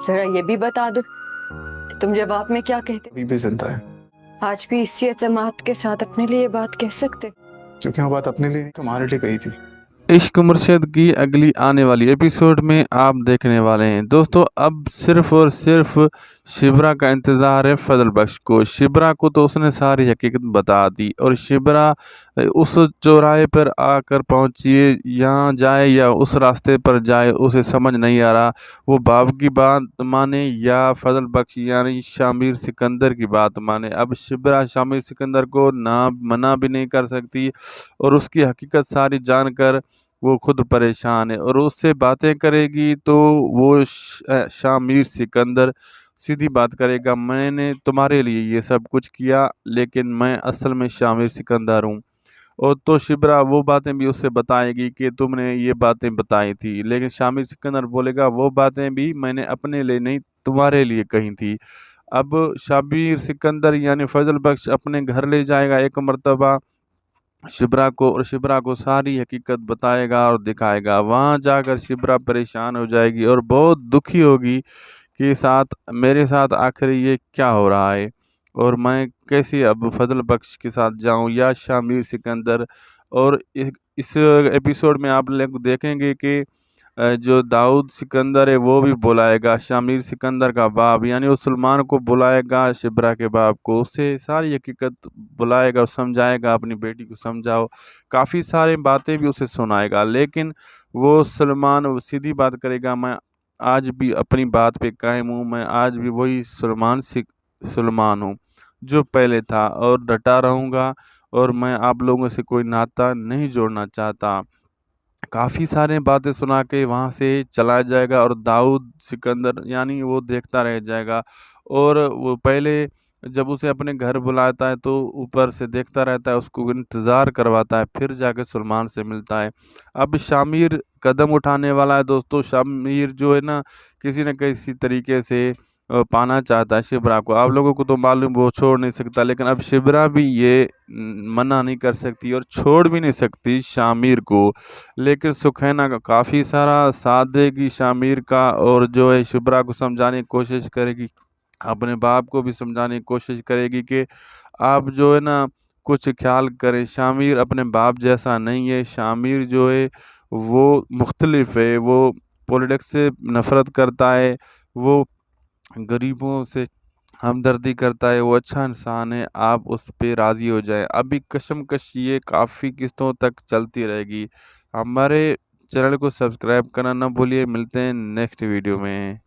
जरा ये भी बता दो कि तुम जवाब में क्या कहते। अभी भी जिंदा है आज भी इसी एतमाद के साथ अपने लिए ये बात कह सकते। क्योंकि वो बात अपने लिए नहीं तुम्हारे लिए कही थी। इश्क मुर्शिद की अगली आने वाली एपिसोड में आप देखने वाले हैं दोस्तों। अब सिर्फ और सिर्फ शिबरा का इंतज़ार है फजल बख्श को। शिबरा को तो उसने सारी हकीकत बता दी और शिबरा उस चौराहे पर आकर पहुंचिए, यहाँ जाए या उस रास्ते पर जाए उसे समझ नहीं आ रहा। वो बाप की बात माने या फजल बख्श यानी शामिर सिकंदर की बात माने। अब शिबरा शामिर सिकंदर को ना मना भी नहीं कर सकती और उसकी हकीकत सारी जानकर वो खुद परेशान है और उससे बातें करेगी तो वो शामिर सिकंदर सीधी बात करेगा, मैंने तुम्हारे लिए ये सब कुछ किया लेकिन मैं असल में शामिर सिकंदर हूँ। और तो शिबरा वो बातें भी उससे बताएगी कि तुमने ये बातें बताई थी, लेकिन शामिर सिकंदर बोलेगा वो बातें भी मैंने अपने लिए नहीं तुम्हारे लिए कही थी। अब शामिर सिकंदर यानी फजल बख्श अपने घर ले जाएगा एक मर्तबा शिबरा को और शिबरा को सारी हकीकत बताएगा और दिखाएगा। वहाँ जाकर शिबरा परेशान हो जाएगी और बहुत दुखी होगी कि साथ मेरे साथ आखिर ये क्या हो रहा है और मैं कैसे अब फजल बख्श के साथ जाऊं या शामिर सिकंदर। और इस एपिसोड में आप लोग देखेंगे कि जो दाऊद सिकंदर है वो भी बुलाएगा शामिर सिकंदर का बाप, यानी वो सलमान को बुलाएगा शिबरा के बाप को, उससे सारी हकीकत बुलाएगा और समझाएगा अपनी बेटी को समझाओ, काफ़ी सारी बातें भी उसे सुनाएगा। लेकिन वो सलमान वो सीधी बात करेगा, मैं आज भी अपनी बात पे कायम हूँ, मैं आज भी वही सलमान हूँ जो पहले था और डटा रहूँगा और मैं आप लोगों से कोई नाता नहीं जोड़ना चाहता। काफ़ी सारे बातें सुना के वहाँ से चला जाएगा और दाऊद सिकंदर यानी वो देखता रह जाएगा। और वो पहले जब उसे अपने घर बुलाता है तो ऊपर से देखता रहता है, उसको इंतज़ार करवाता है, फिर जाके सलमान से मिलता है। अब शामिर कदम उठाने वाला है दोस्तों। शामिर जो है ना किसी न किसी तरीके से पाना चाहता है शिबरा को। आप लोगों को तो मालूम वो छोड़ नहीं सकता, लेकिन अब शिबरा भी ये मना नहीं कर सकती और छोड़ भी नहीं सकती शामिर को। लेकिन सुखैना का काफ़ी सारा साथ देगी शामिर का और जो है शिबरा को समझाने की कोशिश करेगी, अपने बाप को भी समझाने की कोशिश करेगी कि आप जो है ना कुछ ख्याल करें, शामिर अपने बाप जैसा नहीं है। शामिर जो है वो मुख्तलिफ है, वो पॉलिटिक्स से नफ़रत करता है, वो गरीबों से हमदर्दी करता है, वो अच्छा इंसान है, आप उस पे राज़ी हो जाएं। अभी कशमकश ये काफ़ी किस्तों तक चलती रहेगी। हमारे चैनल को सब्सक्राइब करना ना भूलिए। मिलते हैं नेक्स्ट वीडियो में।